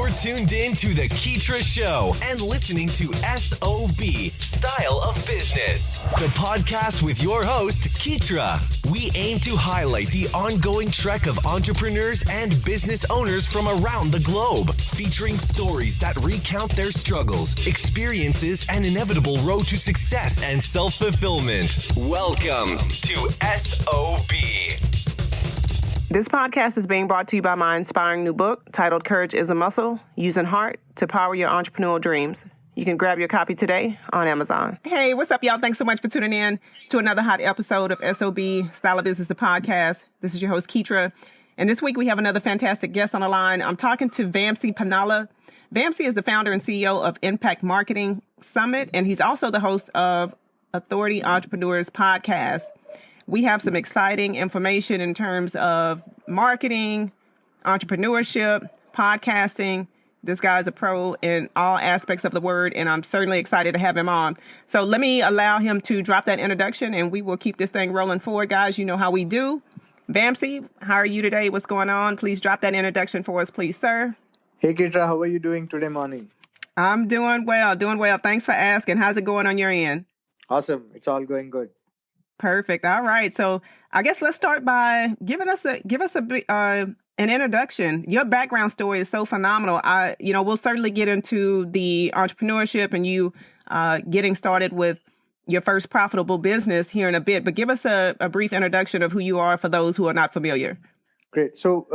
You're tuned in to The Keetra Show and listening to SOB, Style of Business, the podcast with your host, Keetra. We aim to highlight the ongoing trek of entrepreneurs and business owners from around the globe, featuring stories that recount their struggles, experiences, and inevitable road to success and self-fulfillment. Welcome to SOB. This podcast is being brought to you by my inspiring new book titled Courage is a Muscle, Using Heart to Power Your Entrepreneurial Dreams. You can grab your copy today on Amazon. Hey, what's up, y'all? Thanks so much for tuning in to another hot episode of SOB, Style of Business, the podcast. This is your host, Keetra. And this week we have another fantastic guest on the line. I'm talking to Vamsi Pannala. Vamsi is the founder and CEO of Impact Marketing Summit, and he's also the host of Authority Entrepreneurs podcast. We have some exciting information in terms of marketing, entrepreneurship, podcasting. This guy's a pro in all aspects of the word, and I'm certainly excited to have him on. So let me allow him to drop that introduction, and we will keep this thing rolling forward, guys. You know how we do. Vamsi, how are you today? What's going on? Please drop that introduction for us, please, sir. Hey, Keetra, how are you doing today morning? I'm doing well, Thanks for asking. How's it going on your end? Awesome. It's all going good. Perfect. All right. So I guess let's start by giving us an introduction. Your background story is so phenomenal. We'll certainly get into the entrepreneurship and you getting started with your first profitable business here in a bit, but give us a brief introduction of who you are for those who are not familiar. Great. So,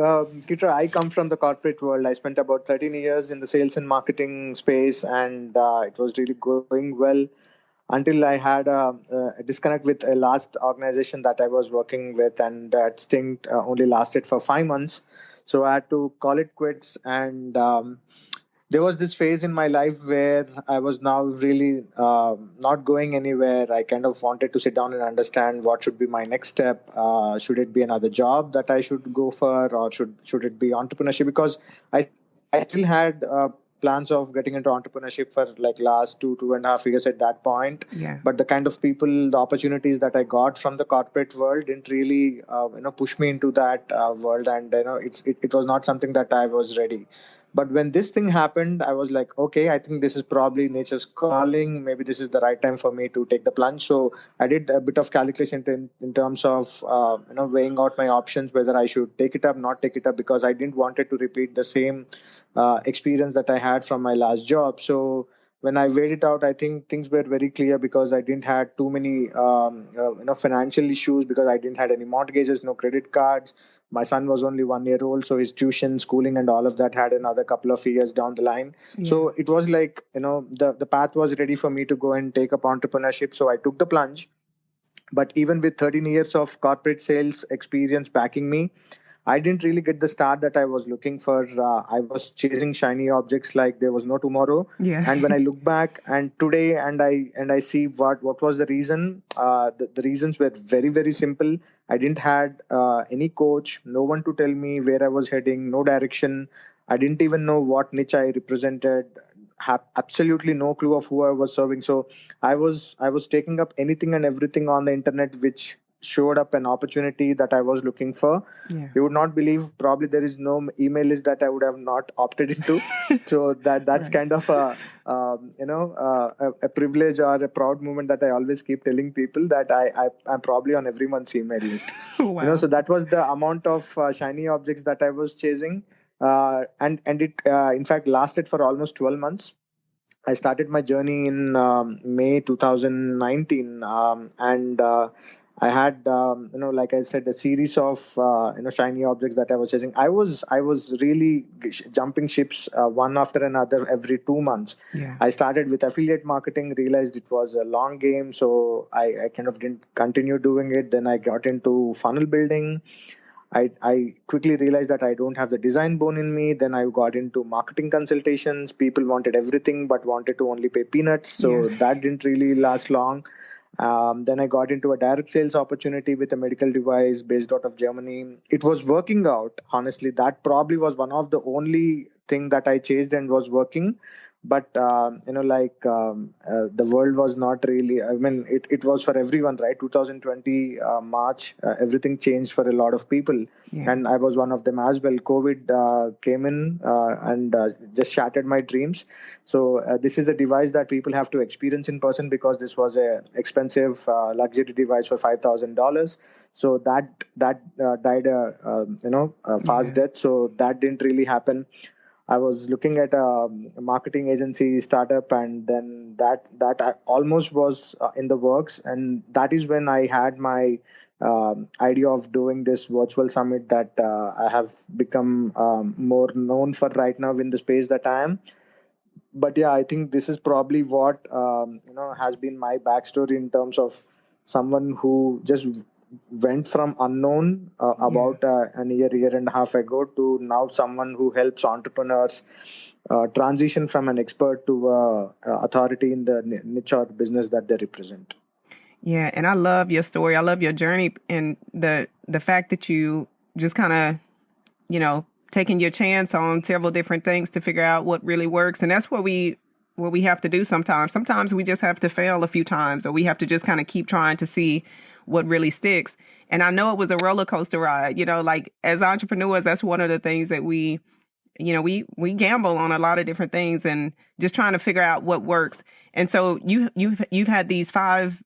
Keetra, I come from the corporate world. I spent about 13 years in the sales and marketing space, and it was really going well until I had a disconnect with a last organization that I was working with, and that stint only lasted for 5 months. So I had to call it quits, and there was this phase in my life where I was now really not going anywhere. I kind of wanted to sit down and understand what should be my next step. Should it be another job that I should go for, or should it be entrepreneurship? Because I still had plans of getting into entrepreneurship for like last 2.5 years at that point. Yeah. But the kind of people, the opportunities that I got from the corporate world didn't really, push me into that world. And, it was not something that I was ready. But when this thing happened, I was like, okay, I think this is probably nature's calling. Maybe this is the right time for me to take the plunge. So I did a bit of calculation in terms of, weighing out my options, whether I should take it up, not take it up, because I didn't want it to repeat the same experience that I had from my last job. So when I weighed it out, I think things were very clear because I didn't had too many, financial issues, because I didn't had any mortgages, no credit cards. My son was only 1 year old, so his tuition, schooling, and all of that had another couple of years down the line. Yeah. So it was like, the path was ready for me to go and take up entrepreneurship. So I took the plunge. But even with 13 years of corporate sales experience backing me, I didn't really get the start that I was looking for. I was chasing shiny objects like there was no tomorrow. Yeah. And when I look back and today and I see what was the reason, the reasons were very, very simple. I didn't had any coach, no one to tell me where I was heading, no direction. I didn't even know what niche I represented. Have absolutely no clue of who I was serving. So I was taking up anything and everything on the internet which showed up an opportunity that I was looking for. Yeah. You would not believe, probably there is no email list that I would have not opted into. So that's right. Kind of a privilege or a proud moment that I always keep telling people, that I'm probably on everyone's email list. Wow. So that was the amount of shiny objects that I was chasing, and it in fact lasted for almost 12 months. I started my journey in May 2019, and I had, like I said, a series of, shiny objects that I was chasing. I was really jumping ships one after another every 2 months. Yeah. I started with affiliate marketing, realized it was a long game, so I kind of didn't continue doing it. Then I got into funnel building. I quickly realized that I don't have the design bone in me. Then I got into marketing consultations. People wanted everything but wanted to only pay peanuts. So that didn't really last long. Then I got into a direct sales opportunity with a medical device based out of Germany. It was working out. Honestly, that probably was one of the only thing that I chased and was working. but the world was not really, I mean, it was for everyone, right? 2020 March, everything changed for a lot of people, Yeah. and I was one of them as well. COVID came in and just shattered my dreams. So this is a device that people have to experience in person, because this was a expensive luxury device for $5,000. So that died a fast Yeah. death. So that didn't really happen. I was looking at a marketing agency startup, and then that almost was in the works, and that is when I had my idea of doing this virtual summit that I have become more known for right now in the space that I am. But yeah, I think this is probably what has been my backstory in terms of someone who just went from unknown Yeah. about an year and a half ago, to now someone who helps entrepreneurs transition from an expert to authority in the niche or business that they represent. Yeah, and I love your story. I love your journey and the fact that you just kind of, taking your chance on several different things to figure out what really works. And that's what we have to do sometimes. Sometimes we just have to fail a few times, or we have to just kind of keep trying to see what really sticks. And I know it was a roller coaster ride, like as entrepreneurs, that's one of the things that we gamble on a lot of different things and just trying to figure out what works. And so you've had these 5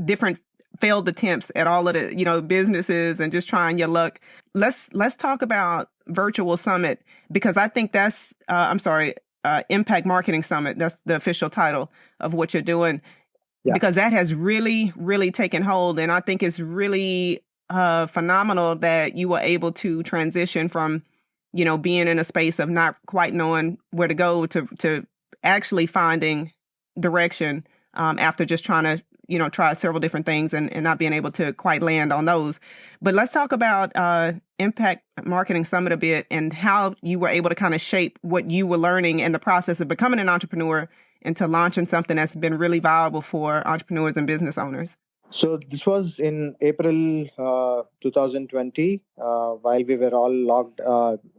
different failed attempts at all of the businesses and just trying your luck. Let's talk about Virtual Summit, because I think that's Impact Marketing Summit. That's the official title of what you're doing. Yeah. Because that has really, really taken hold, and I think it's really phenomenal that you were able to transition from being in a space of not quite knowing where to go to actually finding direction after just trying to try several different things and not being able to quite land on those. But let's talk about Impact Marketing Summit a bit, and how you were able to kind of shape what you were learning in the process of becoming an entrepreneur into launching something that's been really viable for entrepreneurs and business owners. So this was in April 2020, while we were all locked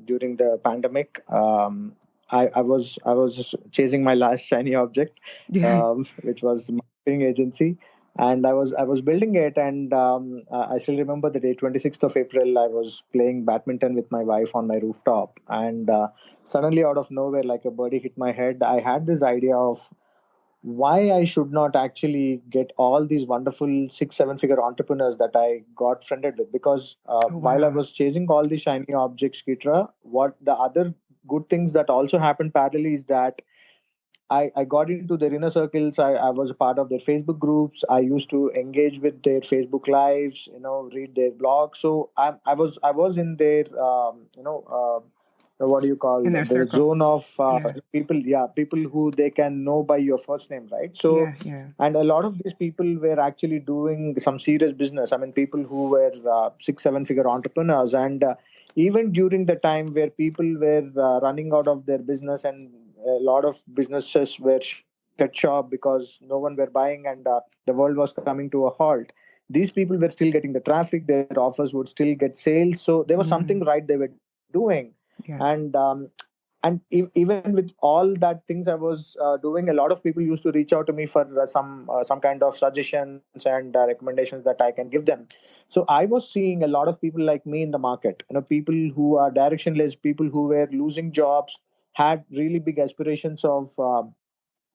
during the pandemic. I was just chasing my last shiny object, which was the marketing agency, and I was building it. And I still remember the day, 26th of April. I was playing badminton with my wife on my rooftop, and suddenly, out of nowhere, like a birdie hit my head. I had this idea of why I should not actually get all these wonderful 6, 7 figure entrepreneurs that I got friended with. Because while I was chasing all these shiny objects, Kitra, what the other good things that also happened parallelly is that I got into their inner circles. I was a part of their Facebook groups. I used to engage with their Facebook lives, read their blogs. So I was in their what do you call In their the circle. zone of Yeah. people who they can know by your first name, right? So Yeah. and a lot of these people were actually doing some serious business. I mean, people who were 6, 7 figure entrepreneurs. And even during the time where people were running out of their business, and a lot of businesses were shut shop because no one were buying, and the world was coming to a halt, these people were still getting the traffic, their offers would still get sales. So there was something right they were doing. Yeah. And even with all that things I was doing, a lot of people used to reach out to me for some kind of suggestions and recommendations that I can give them. So I was seeing a lot of people like me in the market, people who are directionless, people who were losing jobs, had really big aspirations of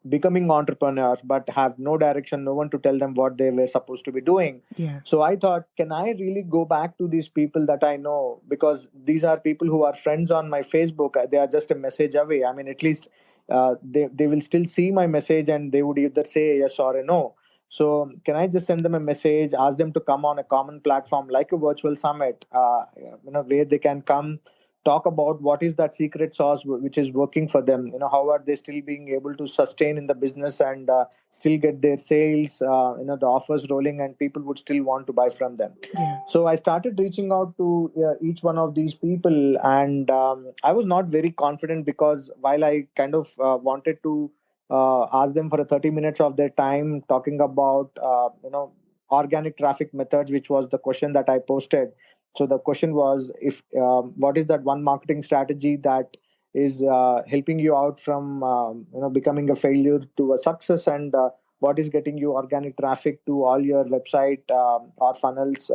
becoming entrepreneurs, but have no direction, no one to tell them what they were supposed to be doing. Yeah. So I thought, can I really go back to these people that I know? Because these are people who are friends on my Facebook. They are just a message away. I mean, at least they will still see my message, and they would either say a yes or a no. So can I just send them a message, ask them to come on a common platform like a virtual summit, where they can come talk about what is that secret sauce which is working for them. How are they still being able to sustain in the business, and still get their sales, the offers rolling, and people would still want to buy from them. Yeah. So I started reaching out to each one of these people, and I was not very confident, because while I kind of wanted to ask them for a 30 minutes of their time talking about organic traffic methods, which was the question that I posted. So the question was, if what is that one marketing strategy that is helping you out from becoming a failure to a success, and what is getting you organic traffic to all your website or funnels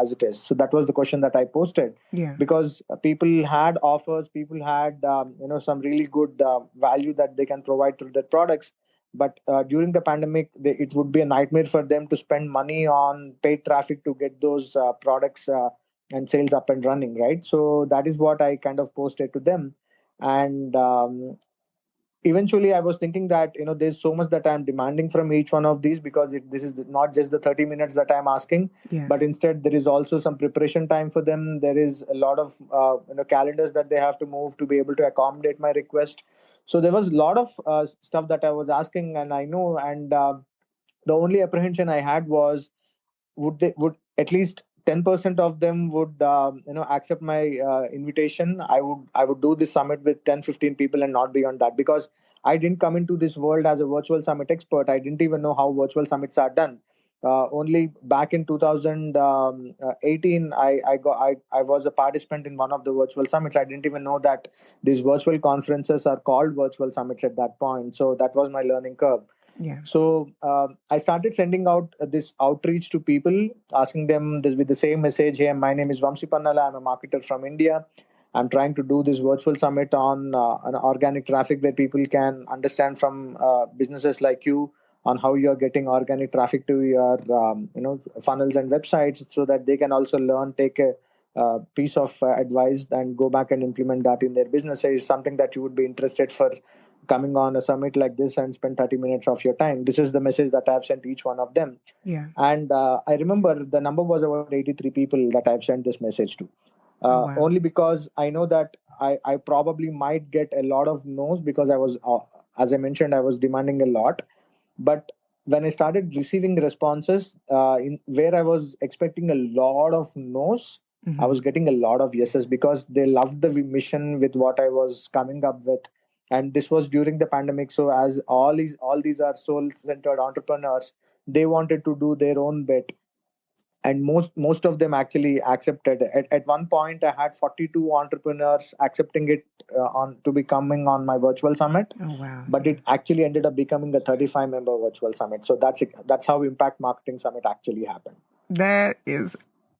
as it is. So that was the question that I posted, Yeah. because people had offers, people had some really good value that they can provide through their products. But during the pandemic, it would be a nightmare for them to spend money on paid traffic to get those products and sales up and running, right? So that is what I kind of posted to them. And eventually I was thinking that there's so much that I'm demanding from each one of these, because this is not just the 30 minutes that I'm asking, Yeah. but instead there is also some preparation time for them. There is a lot of calendars that they have to move to be able to accommodate my request. So there was a lot of stuff that I was asking, and I know, and the only apprehension I had was, would at least 10% of them would accept my invitation. I would do this summit with 10-15 people and not beyond that, because I didn't come into this world as a virtual summit expert. I didn't even know how virtual summits are done. Only back in 2018, I was a participant in one of the virtual summits. I didn't even know that these virtual conferences are called virtual summits at that point. So that was my learning curve. Yeah. So I started sending out this outreach to people, asking them this with the same message. Hey, my name is Vamsi Pannala. I'm a marketer from India. I'm trying to do this virtual summit on an organic traffic, where people can understand from businesses like you on how you're getting organic traffic to your funnels and websites, so that they can also learn, take a piece of advice and go back and implement that in their business. Is something that you would be interested for coming on a summit like this and spend 30 minutes of your time. This is the message that I've sent each one of them. Yeah. And I remember the number was about 83 people that I've sent this message to. Wow. Only because I know that I probably might get a lot of no's, because I was, as I mentioned, I was demanding a lot. But when I started receiving responses in where I was expecting a lot of no's, I was getting a lot of yeses, because they loved the mission with what I was coming up with. And this was during the pandemic. So as all these are soul centered entrepreneurs, they wanted to do their own bit, and most of them actually accepted. At one point I had 42 entrepreneurs accepting it on to be coming on my virtual summit. Oh, wow. But it actually ended up becoming a 35 member virtual summit. So that's how Impact Marketing Summit actually happened. That is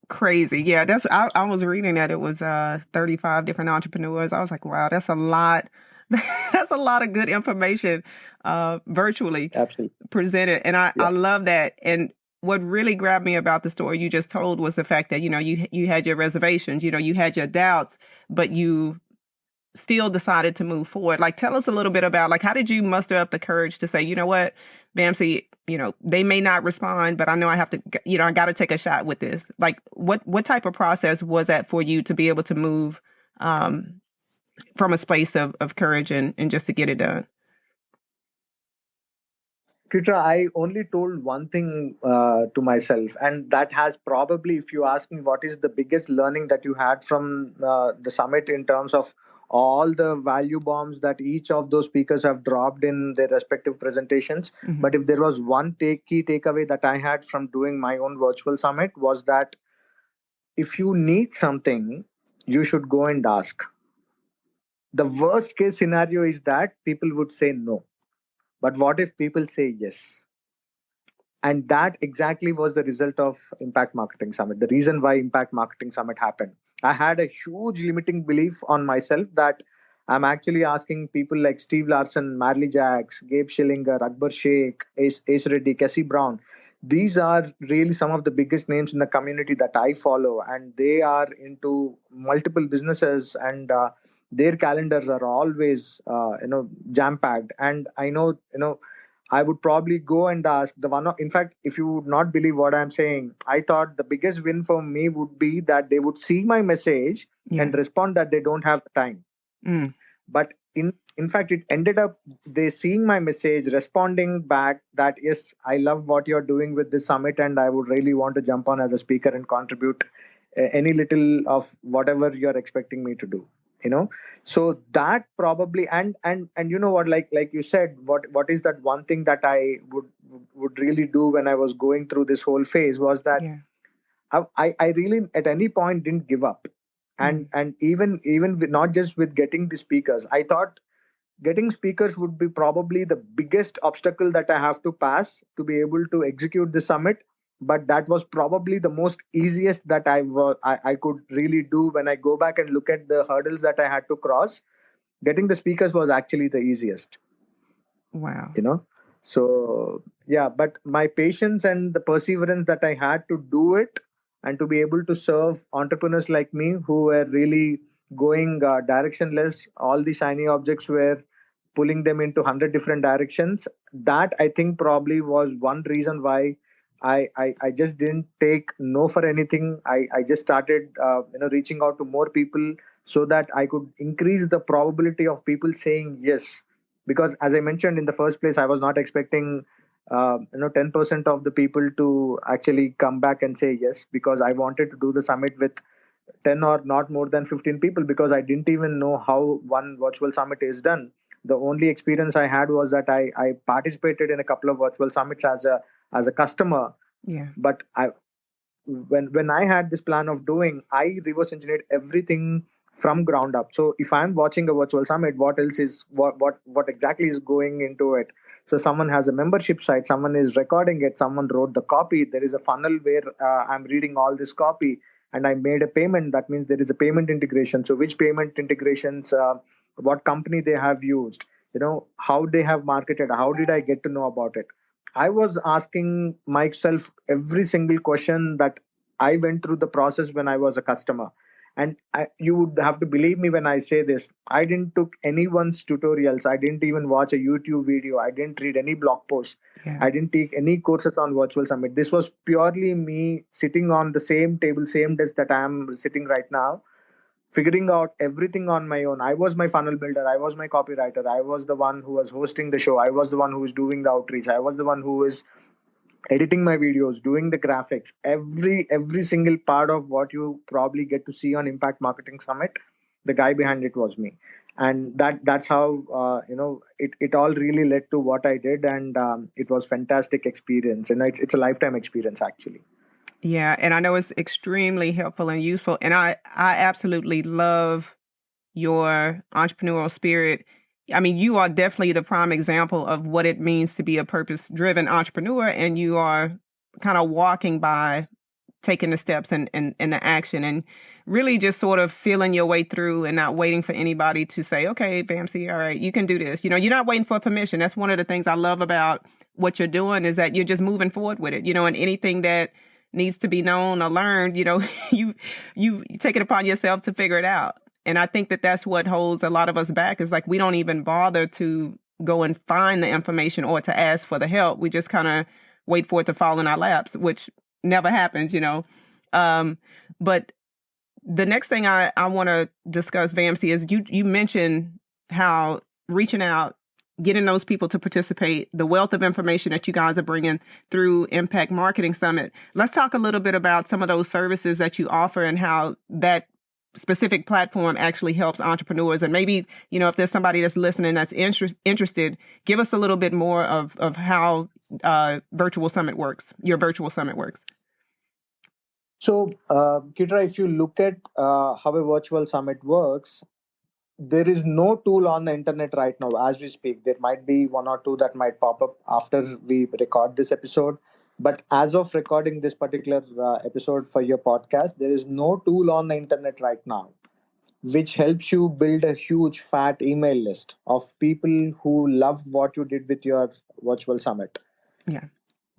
crazy. Yeah, I was reading that it was 35 different entrepreneurs. I was like, wow, that's a lot. That's a lot of good information virtually Absolutely. presented. And I love that. And what really grabbed me about the story you just told was the fact that, you had your reservations, you had your doubts, but you still decided to move forward. Like, tell us a little bit about, like, how did you muster up the courage to say, you know what, Vamsi, they may not respond, but I know I have to, I got to take a shot with this. Like, what type of process was that for you to be able to move from a space of courage and just to get it done? Kitra, I only told one thing to myself, and that has probably, if you ask me, what is the biggest learning that you had from the summit in terms of all the value bombs that each of those speakers have dropped in their respective presentations. But if there was one key takeaway that I had from doing my own virtual summit, was that if you need something, you should go and ask. The worst case scenario is that people would say no. But what if people say yes? And that exactly was the result of Impact Marketing Summit. The reason why Impact Marketing Summit happened. I had a huge limiting belief on myself that I'm actually asking people like Steve Larson, Marley Jacks, Gabe Schillinger, Akbar Sheikh, Ace Reddy, Cassie Brown. These are really some of the biggest names in the community that I follow, and they are into multiple businesses, and their calendars are always jam packed. And I know I would probably go and ask the one. In fact, if you would not believe what I'm saying, I thought the biggest win for me would be that they would see my message and respond that they don't have time. But in fact, it ended up they seeing my message, responding back that yes, I love what you're doing with this summit, and I would really want to jump on as a speaker and contribute any little of whatever you're expecting me to do. So that probably, and you know what, like you said, what is that one thing that I would really do when I was going through this whole phase was that I really at any point didn't give up. And even with, not just with getting the speakers, I thought getting speakers would be probably the biggest obstacle that I have to pass to be able to execute the summit. But that was probably the most easiest that I could really do. When I go back and look at the hurdles that I had to cross, getting the speakers was actually the easiest. Wow. So yeah, but my patience and the perseverance that I had to do it, and to be able to serve entrepreneurs like me who were really going directionless, all the shiny objects were pulling them into 100 different directions. That I think probably was one reason why I just didn't take no for anything. I just started reaching out to more people so that I could increase the probability of people saying yes. Because as I mentioned in the first place, I was not expecting 10% of the people to actually come back and say yes, because I wanted to do the summit with 10 or not more than 15 people, because I didn't even know how one virtual summit is done. The only experience I had was that I participated in a couple of virtual summits as a customer. Yeah. But when I had this plan of doing, I reverse engineered everything from ground up. So if I'm watching a virtual summit, what else is what exactly is going into it? So someone has a membership site, someone is recording it, someone wrote the copy. There is a funnel where I'm reading all this copy, and I made a payment. That means there is a payment integration. So which payment integrations, what company they have used, how they have marketed, how did I get to know about it? I was asking myself every single question that I went through the process when I was a customer. And you would have to believe me when I say this. I didn't took anyone's tutorials. I didn't even watch a YouTube video. I didn't read any blog posts. Yeah. I didn't take any courses on Virtual Summit. This was purely me sitting on the same table, same desk that I am sitting right now, figuring out everything on my own. I was my funnel builder. I was my copywriter. I was the one who was hosting the show. I was the one who was doing the outreach. I was the one who was editing my videos, doing the graphics. Every single part of what you probably get to see on Impact Marketing Summit, the guy behind it was me. And that's how it all really led to what I did. And it was fantastic experience, and it's a lifetime experience actually. Yeah, and I know it's extremely helpful and useful. And I absolutely love your entrepreneurial spirit. I mean, you are definitely the prime example of what it means to be a purpose-driven entrepreneur, and you are kind of walking by, taking the steps and the action, and really just sort of feeling your way through and not waiting for anybody to say, okay, Vamsi, all right, you can do this. You're not waiting for permission. That's one of the things I love about what you're doing, is that you're just moving forward with it, and anything that needs to be known or learned, you take it upon yourself to figure it out. And I think that that's what holds a lot of us back, is like we don't even bother to go and find the information or to ask for the help. We just kind of wait for it to fall in our laps, which never happens, But the next thing I want to discuss, Vamsi, is you mentioned how reaching out, getting those people to participate, the wealth of information that you guys are bringing through Impact Marketing Summit. Let's talk a little bit about some of those services that you offer and how that specific platform actually helps entrepreneurs. And maybe, if there's somebody that's listening that's interested, give us a little bit more of how virtual summit works, your virtual summit works. So, Kitra, if you look at how a virtual summit works, there is no tool on the internet right now as we speak. There might be one or two that might pop up after we record this episode. But as of recording this particular episode for your podcast, there is no tool on the internet right now which helps you build a huge fat email list of people who love what you did with your virtual summit. Yeah.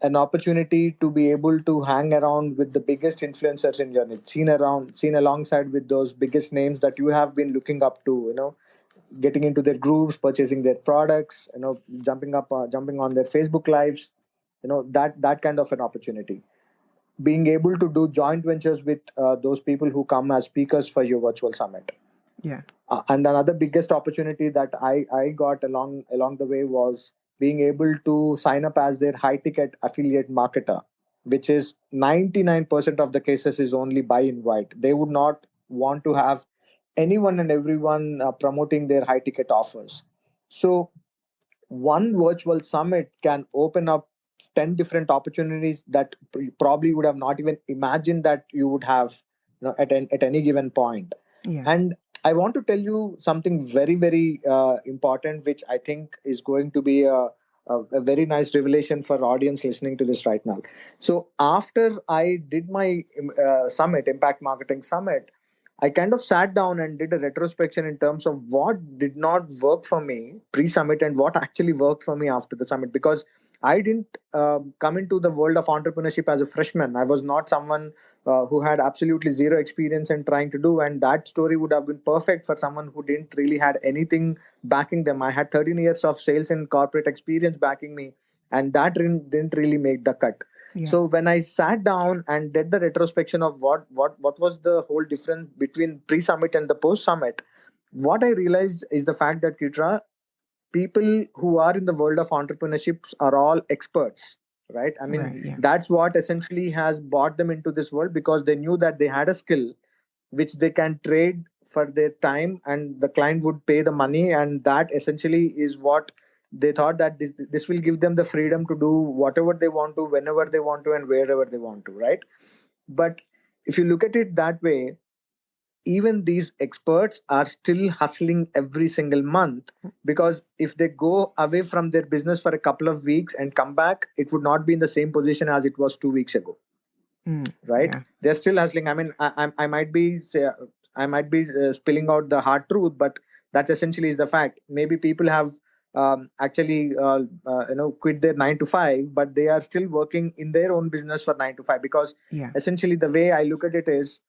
An opportunity to be able to hang around with the biggest influencers in your niche, seen alongside with those biggest names that you have been looking up to, getting into their groups, purchasing their products, jumping on their Facebook lives, that kind of an opportunity. Being able to do joint ventures with those people who come as speakers for your virtual summit. Yeah. And another biggest opportunity that I got along the way was being able to sign up as their high ticket affiliate marketer, which is 99% of the cases is only buy invite. They would not want to have anyone and everyone promoting their high ticket offers. So one virtual summit can open up 10 different opportunities that you probably would have not even imagined that you would have at any given point. Yeah. And I want to tell you something very, very important, which I think is going to be a very nice revelation for audience listening to this right now. So after I did my summit, Impact Marketing Summit, I kind of sat down and did a retrospection in terms of what did not work for me pre-summit and what actually worked for me after the summit. Because I didn't come into the world of entrepreneurship as a freshman. I was not someone who had absolutely zero experience in trying to do, and that story would have been perfect for someone who didn't really had anything backing them. I had 13 years of sales and corporate experience backing me, and that didn't really make the cut. Yeah. So when I sat down and did the retrospection of what was the whole difference between pre-summit and the post-summit, what I realized is the fact that, Kitra, people who are in the world of entrepreneurship are all experts, right? I mean, Right. Yeah. that's what essentially has brought them into this world, because they knew that they had a skill which they can trade for their time, and the client would pay the money, and that essentially is what they thought, that this will give them the freedom to do whatever they want to, whenever they want to, and wherever they want to, right? But if you look at it that way, even these experts are still hustling every single month, because if they go away from their business for a couple of weeks and come back, it would not be in the same position as it was 2 weeks ago, right? Yeah. They're still hustling. I mean, I might be spilling out the hard truth, but that's essentially is the fact. Maybe people have actually quit their 9 to 5, but they are still working in their own business for 9 to 5, because Yeah. essentially the way I look at it is,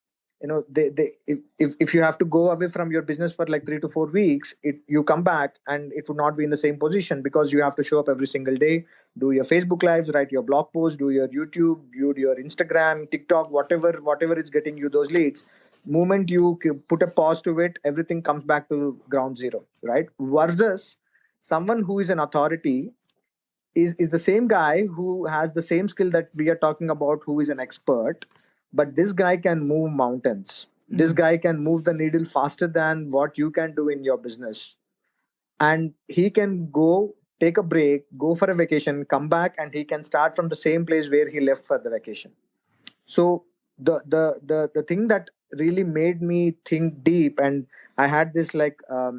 they if you have to go away from your business for like 3 to 4 weeks, you come back and it would not be in the same position, because you have to show up every single day, do your Facebook lives, write your blog posts, do your YouTube, do your Instagram, TikTok, whatever is getting you those leads. Moment you put a pause to it, everything comes back to ground zero, right? Versus someone who is an authority is the same guy who has the same skill that we are talking about, who is an expert, but this guy can move mountains. This guy can move the needle faster than what you can do in your business, and he can go take a break, go for a vacation, come back, and he can start from the same place where he left for the vacation. So the thing that really made me think deep, and I had this like a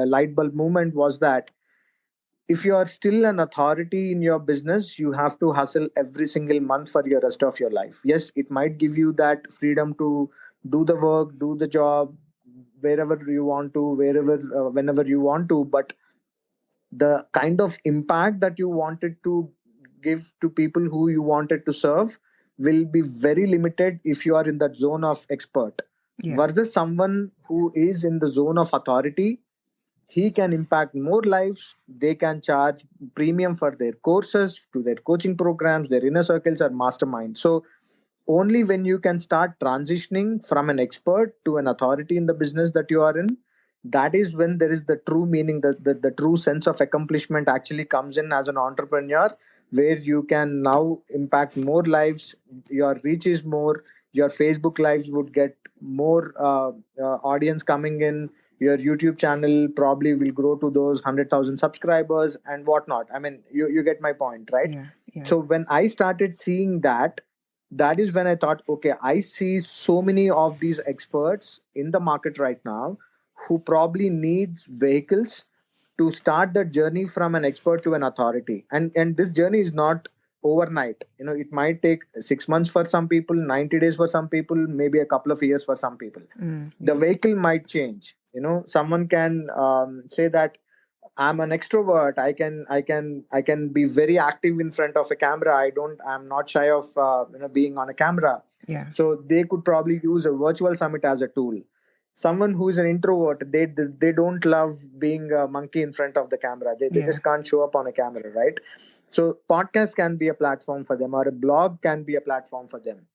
light bulb moment, was that if you are still an authority in your business, you have to hustle every single month for your rest of your life. Yes, it might give you that freedom to do the work, do the job wherever you want to, wherever whenever you want to, but the kind of impact that you wanted to give to people who you wanted to serve will be very limited if you are in that zone of expert. Yeah. Versus someone who is in the zone of authority, he can impact more lives. They can charge premium for their courses, to their coaching programs, their inner circles, or mastermind. So only when you can start transitioning from an expert to an authority in the business that you are in, that is when there is the true meaning, the true sense of accomplishment actually comes in as an entrepreneur, where you can now impact more lives, your reach is more, your Facebook lives would get more audience coming in, your YouTube channel probably will grow to those 100,000 subscribers and whatnot. I mean, you get my point, right? Yeah. Yeah. So when I started seeing that, that is when I thought, okay, I see so many of these experts in the market right now who probably needs vehicles to start the journey from an expert to an authority. And this journey is not overnight. It might take 6 months for some people, 90 days for some people, maybe a couple of years for some people. The vehicle might change. Someone can say that I'm an extrovert. I can be very active in front of a camera. I'm not shy of being on a camera. Yeah. So they could probably use a virtual summit as a tool. Someone who is an introvert, they don't love being a monkey in front of the camera. They Yeah. just can't show up on a camera, right? So podcast can be a platform for them, or a blog can be a platform for them.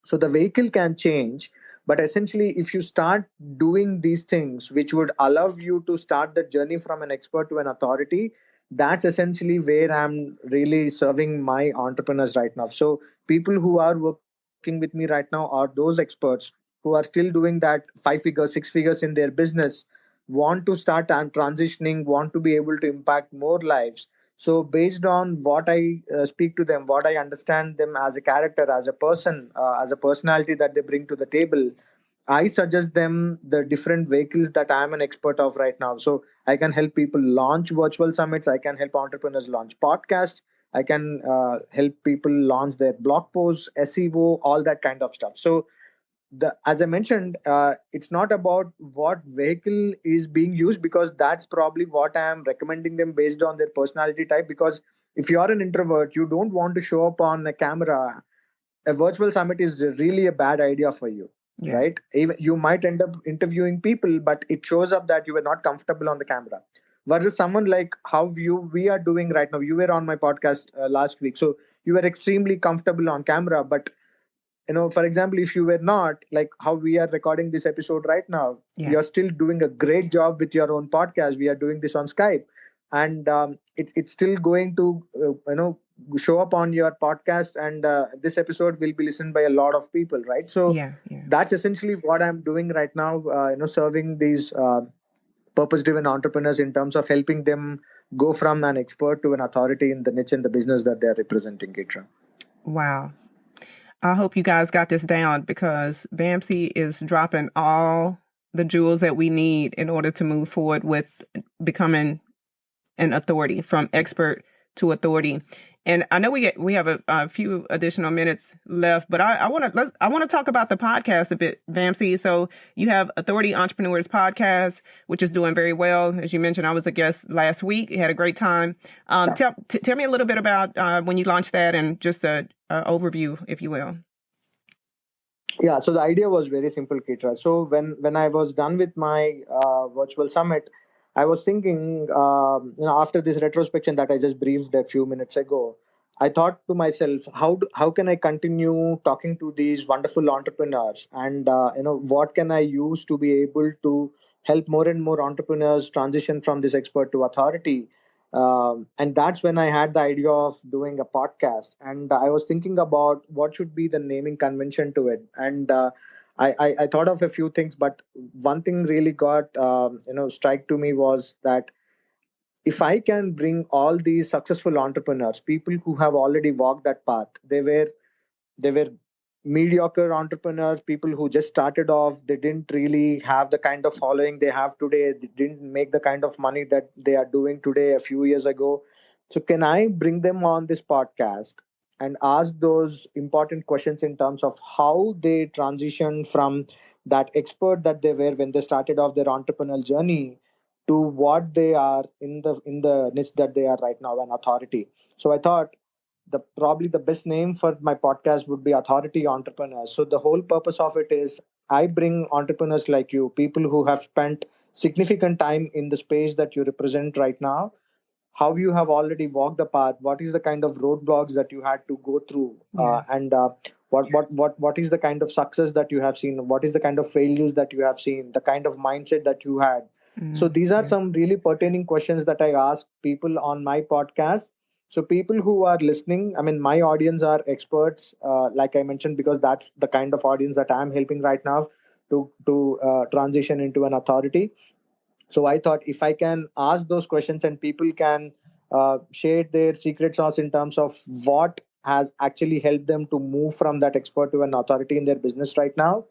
So the vehicle can change, but essentially if you start doing these things which would allow you to start the journey from an expert to an authority, that's essentially where I'm really serving my entrepreneurs right now. So people who are working with me right now are those experts who are still doing that 5 figures, 6 figures in their business, want to start and transitioning, want to be able to impact more lives. So based on what I speak to them, what I understand them as a character, as a person, as a personality that they bring to the table, I suggest them the different vehicles that I'm an expert of right now. So I can help people launch virtual summits. I can help entrepreneurs launch podcasts. I can help people launch their blog posts, SEO, all that kind of stuff. So as I mentioned, it's not about what vehicle is being used, because that's probably what I am recommending them based on their personality type. Because if you are an introvert, you don't want to show up on a camera. A virtual summit is really a bad idea for you, Yeah. right? Even you might end up interviewing people, but it shows up that you were not comfortable on the camera. Versus someone like how we are doing right now. You were on my podcast last week, so you were extremely comfortable on camera. But for example, if you were not, like how we are recording this episode right now, Yeah. you're still doing a great job with your own podcast. We are doing this on Skype, and it's still going to show up on your podcast, and this episode will be listened by a lot of people, right? So Yeah. Yeah. that's essentially what I'm doing right now, serving these purpose driven entrepreneurs in terms of helping them go from an expert to an authority in the niche and the business that they're representing, Kitra. Wow. I hope you guys got this down, because Vamsi is dropping all the jewels that we need in order to move forward with becoming an authority, from expert to authority. And I know we have a few additional minutes left, but I want to talk about the podcast a bit, Vamsi. So you have Authority Entrepreneurs Podcast, which is doing very well. As you mentioned, I was a guest last week. You had a great time. Tell me a little bit about when you launched that, and just a overview, if you will. Yeah, so the idea was very simple, Kitra. So when I was done with my virtual summit, I was thinking, after this retrospection that I just briefed a few minutes ago, I thought to myself, how can I continue talking to these wonderful entrepreneurs, and what can I use to be able to help more and more entrepreneurs transition from this expert to authority. And that's when I had the idea of doing a podcast, and I was thinking about what should be the naming convention to it. And I thought of a few things, but one thing really got strike to me was that if I can bring all these successful entrepreneurs, people who have already walked that path, they were mediocre entrepreneurs, people who just started off, they didn't really have the kind of following they have today, they didn't make the kind of money that they are doing today a few years ago. So can I bring them on this podcast and ask those important questions in terms of how they transition from that expert that they were when they started off their entrepreneurial journey to what they are in the niche that they are right now, an authority. So I thought probably the best name for my podcast would be Authority Entrepreneurs. So the whole purpose of it is I bring entrepreneurs like you, people who have spent significant time in the space that you represent right now, how you have already walked the path, what is the kind of roadblocks that you had to go through, and what is the kind of success that you have seen, what is the kind of failures that you have seen, the kind of mindset that you had. So these are some really pertaining questions that I ask people on my podcast. So people who are listening, I mean, my audience are experts, like I mentioned, because that's the kind of audience that I'm helping right now to transition into an authority. So I thought if I can ask those questions and people can share their secret sauce in terms of what has actually helped them to move from that expert to an authority in their business right now,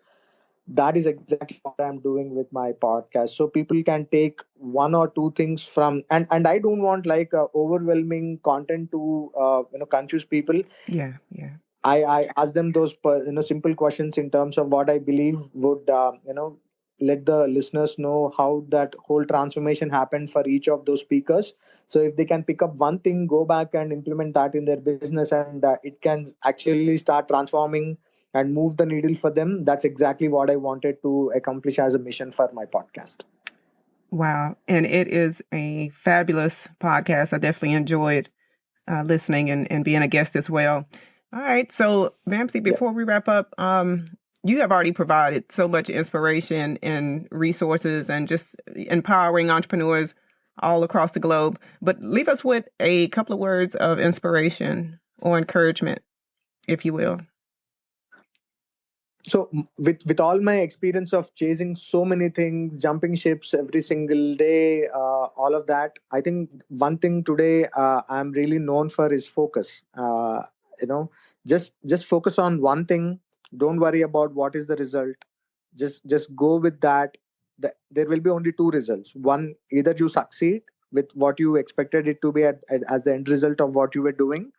that is exactly what I'm doing with my podcast. So people can take one or two things from, and I don't want like overwhelming content to confuse people. Yeah. Yeah. I ask them those simple questions in terms of what I believe would let the listeners know how that whole transformation happened for each of those speakers. So if they can pick up one thing, go back and implement that in their business, and it can actually start transforming and move the needle for them. That's exactly what I wanted to accomplish as a mission for my podcast. Wow. And it is a fabulous podcast. I definitely enjoyed listening and being a guest as well. All right. So, Vamsi, before we wrap up, you have already provided so much inspiration and resources and just empowering entrepreneurs all across the globe. But leave us with a couple of words of inspiration or encouragement, if you will. So with all my experience of chasing so many things, jumping ships every single day, all of that, I think one thing today I'm really known for is focus. You know, just focus on one thing. Don't worry about what is the result. just go with that. There will be only two results. One, either you succeed with what you expected it to be as the end result of what you were doing.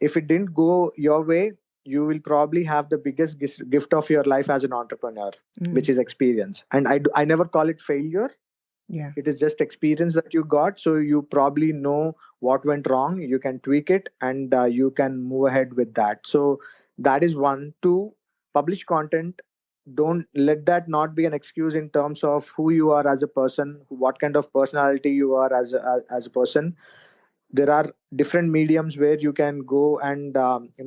If it didn't go your way, you will probably have the biggest gift of your life as an entrepreneur, which is experience. And I never call it failure. Yeah. It is just experience that you got. So you probably know what went wrong. You can tweak it and you can move ahead with that. So that is one. Two, publish content. Don't let that not be an excuse in terms of who you are as a person, what kind of personality you are as a person. There are different mediums where you can go and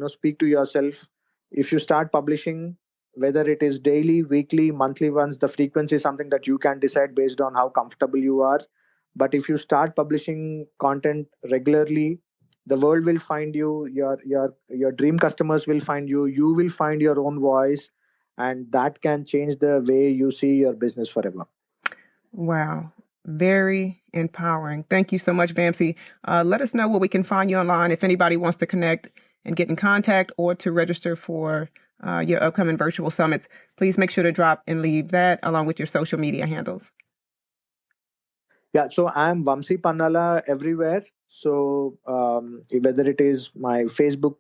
speak to yourself. If you start publishing, whether it is daily, weekly, monthly ones, the frequency is something that you can decide based on how comfortable you are. But if you start publishing content regularly, the world will find you, your dream customers will find you, you will find your own voice, and that can change the way you see your business forever. Wow. Very empowering. Thank you so much, Vamsi. Let us know where we can find you online if anybody wants to connect and get in contact or to register for your upcoming virtual summits. Please make sure to drop and leave that along with your social media handles. Yeah, so I'm Vamsi Pannala everywhere. So whether it is my Facebook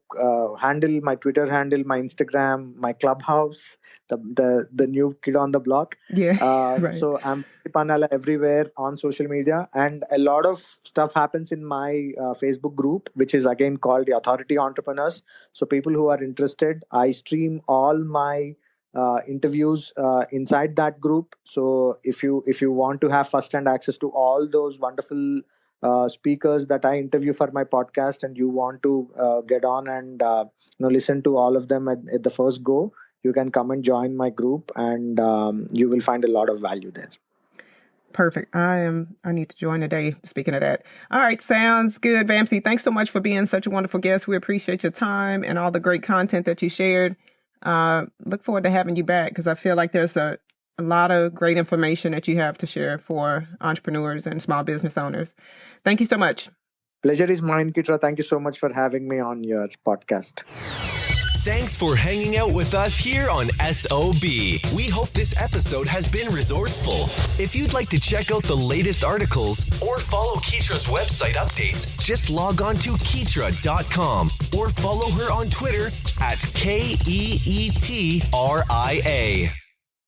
handle, my Twitter handle, my Instagram, my Clubhouse, the new kid on the block. Yeah, right. So I'm Vamsi Pannala everywhere on social media, and a lot of stuff happens in my Facebook group, which is again called the Authority Entrepreneurs. So people who are interested, I stream all my interviews inside that group. So if you want to have first-hand access to all those wonderful speakers that I interview for my podcast, and you want to get on and listen to all of them at the first go, you can come and join my group, and you will find a lot of value there. Perfect. I need to join today. Speaking of that. All right. Sounds good, Vamsi. Thanks so much for being such a wonderful guest. We appreciate your time and all the great content that you shared. Look forward to having you back because I feel like there's a lot of great information that you have to share for entrepreneurs and small business owners. Thank you so much. Pleasure is mine, Kitra. Thank you so much for having me on your podcast. Thanks for hanging out with us here on SOB. We hope this episode has been resourceful. If you'd like to check out the latest articles or follow Kitra's website updates, just log on to Kitra.com or follow her on Twitter at KEETRIA.